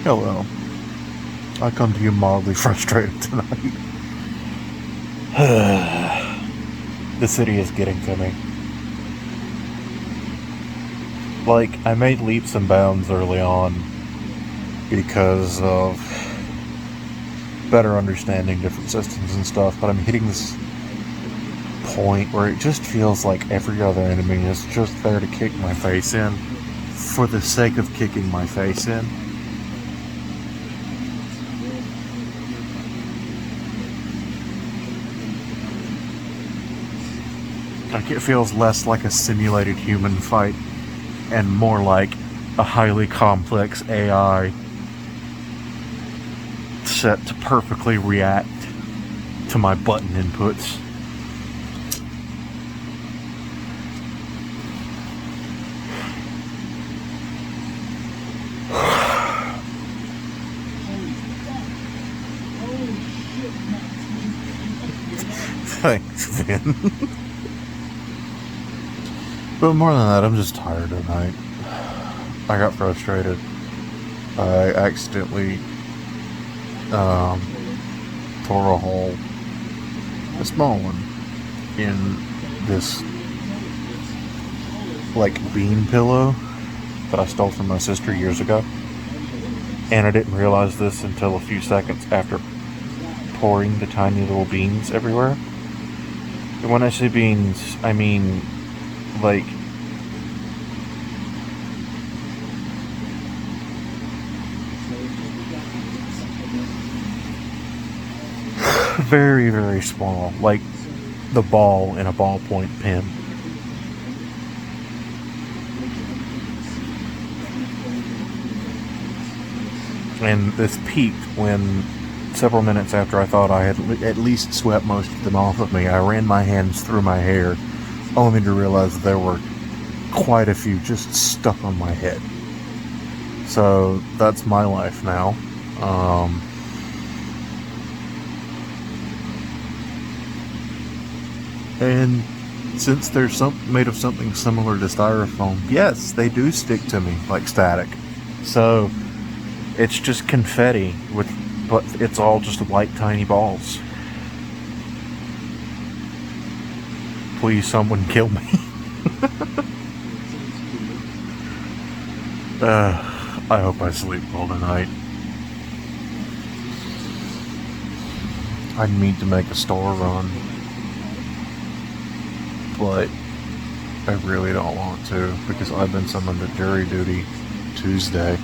Hello. I come to you mildly frustrated tonight. The city is getting to me. Like, I made leaps and bounds early on because of better understanding different systems and stuff, but I'm hitting this point where it just feels like every other enemy is just there to kick my face in for the sake of kicking my face in. Like, it feels less like a simulated human fight and more like a highly complex AI set to perfectly react to my button inputs. Thanks, Vin. But more than that, I'm just tired tonight. I got frustrated. I accidentally tore a hole, a small one, in this like bean pillow that I stole from my sister years ago. And I didn't realize this until a few seconds after pouring the tiny little beans everywhere. And when I say beans, I mean like very, very small, like the ball in a ballpoint pen. And this peaked when, several minutes after I thought I had at least swept most of them off of me, I ran my hands through my hair, only to realize there were quite a few just stuck on my head. So that's my life now. And since they're made of something similar to styrofoam, yes, they do stick to me like static. So it's just confetti but it's all just white tiny balls. Please, someone kill me. I hope I sleep well tonight. I need to make a store run, but I really don't want to because I've been summoned to jury duty Tuesday.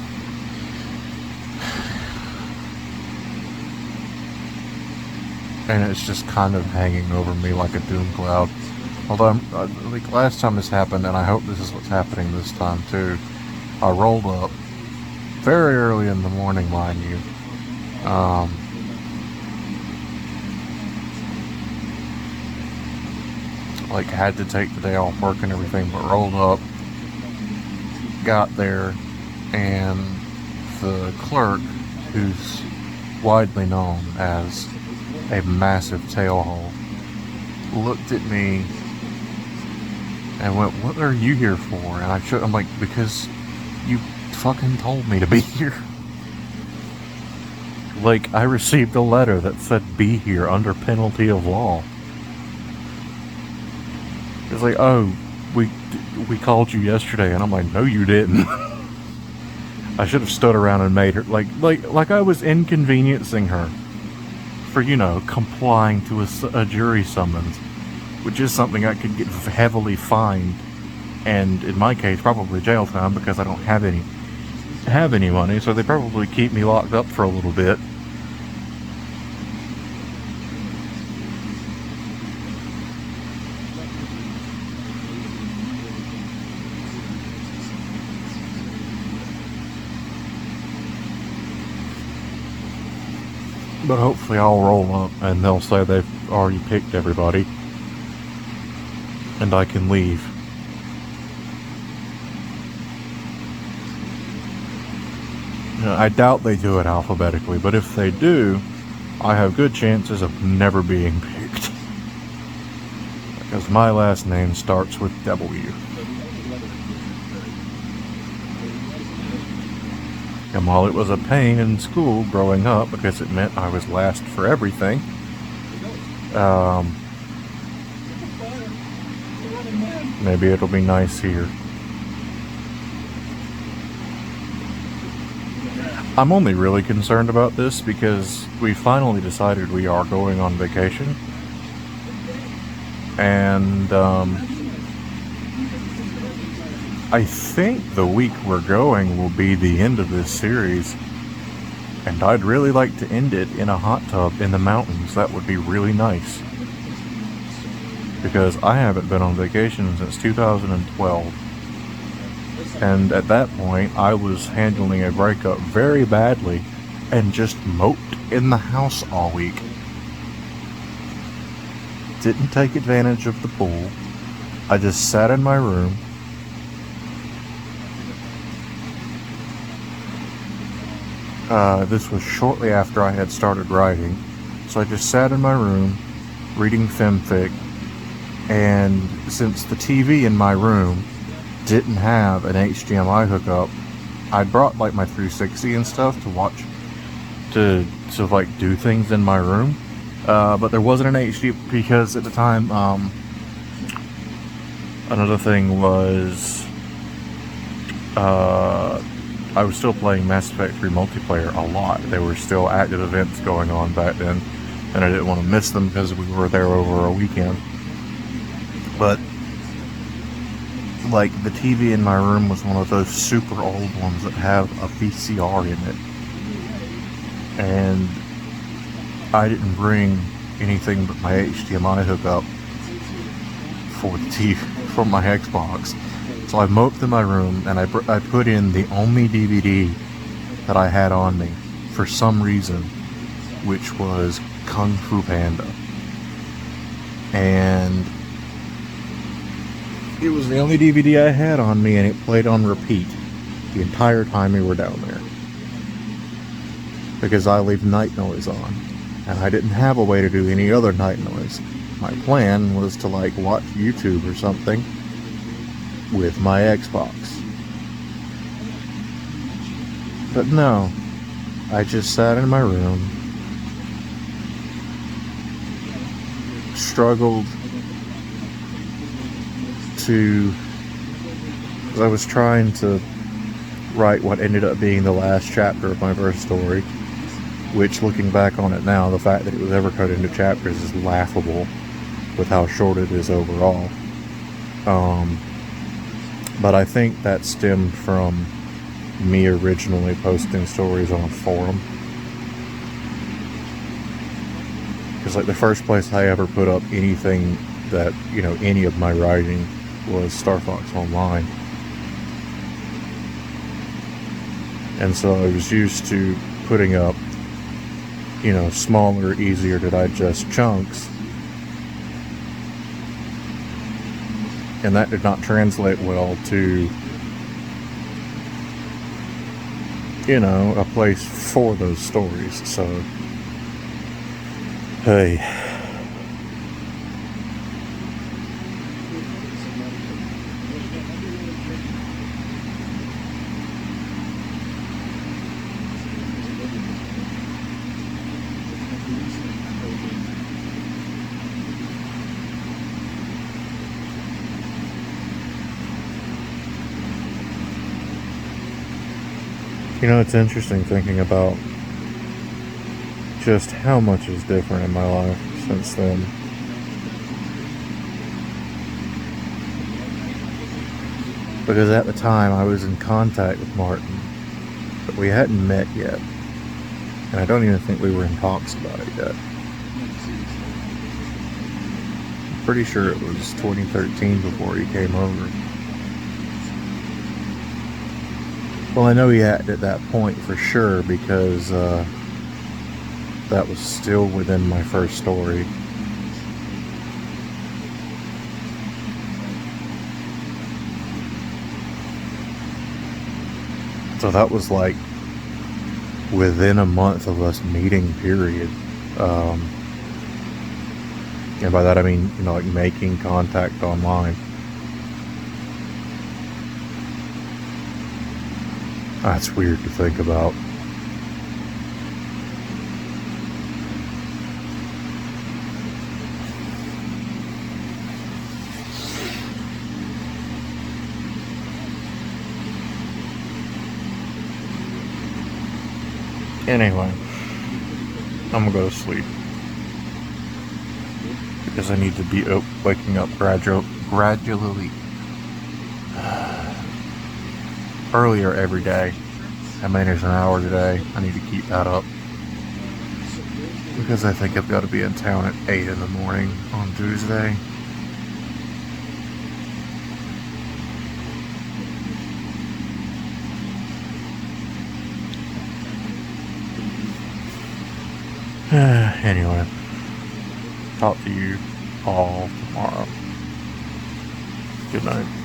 And it's just kind of hanging over me like a doom cloud. Although, like last time this happened, and I hope this is what's happening this time too, I rolled up very early in the morning, mind you. Like, had to take the day off work and everything, but rolled up, got there, and the clerk, who's widely known as a massive tailhole, looked at me and went, "What are you here for?" And I'm like, "Because you fucking told me to be here." Like, I received a letter that said be here under penalty of law. It's like, "Oh, we called you yesterday," and I'm like, "No, you didn't." I should have stood around and made her like I was inconveniencing her for, complying to a jury summons, which is something I could get heavily fined, and in my case probably jail time because I don't have any money, so they probably keep me locked up for a little bit. But hopefully I'll roll up and they'll say they've already picked everybody and I can leave. I doubt they do it alphabetically, but if they do, I have good chances of never being picked. Because my last name starts with W. And while it was a pain in school growing up because it meant I was last for everything, maybe it'll be nice here. I'm only really concerned about this because we finally decided we are going on vacation. And I think the week we're going will be the end of this series. And I'd really like to end it in a hot tub in the mountains. That would be really nice. Because I haven't been on vacation since 2012. And at that point, I was handling a breakup very badly and just moped in the house all week. Didn't take advantage of the pool. I just sat in my room. This was shortly after I had started writing. So I just sat in my room, reading femfic. And since the TV in my room didn't have an HDMI hookup, I brought like my 360 and stuff to watch, to like do things in my room. But there wasn't an HD because at the time, another thing was, I was still playing Mass Effect 3 multiplayer a lot. There were still active events going on back then, and I didn't want to miss them because we were there over a weekend. But like the TV in my room was one of those super old ones that have a VCR in it, and I didn't bring anything but my HDMI hookup for the TV for my Xbox. So I moped in my room and I put in the only DVD that I had on me for some reason, which was Kung Fu Panda. And it was the only DVD I had on me, and it played on repeat the entire time we were down there. Because I leave night noise on, and I didn't have a way to do any other night noise. My plan was to like watch YouTube or something with my Xbox. But no, I just sat in my room, struggled to, I was trying to write what ended up being the last chapter of my first story, which, looking back on it now, the fact that it was ever cut into chapters is laughable with how short it is overall. But I think that stemmed from me originally posting stories on a forum. Because like the first place I ever put up anything that, you know, any of my writing was Star Fox Online. And so I was used to putting up, you know, smaller, easier to digest chunks. And that did not translate well to, you know, a place for those stories. So, hey. You know, it's interesting thinking about just how much is different in my life since then. Because at the time I was in contact with Martin, but we hadn't met yet. And I don't even think we were in talks about it yet. I'm pretty sure it was 2013 before he came over. Well, I know he had at that point for sure because that was still within my first story. So that was like within a month of us meeting, period. And by that I mean, you know, like making contact online. That's weird to think about. Anyway, I'm gonna go to sleep because I need to be waking up gradually earlier every day. I mean, there's an hour today. I need to keep that up because I think I've got to be in town at 8 in the morning on Tuesday. Anyway, talk to you all tomorrow. Good night.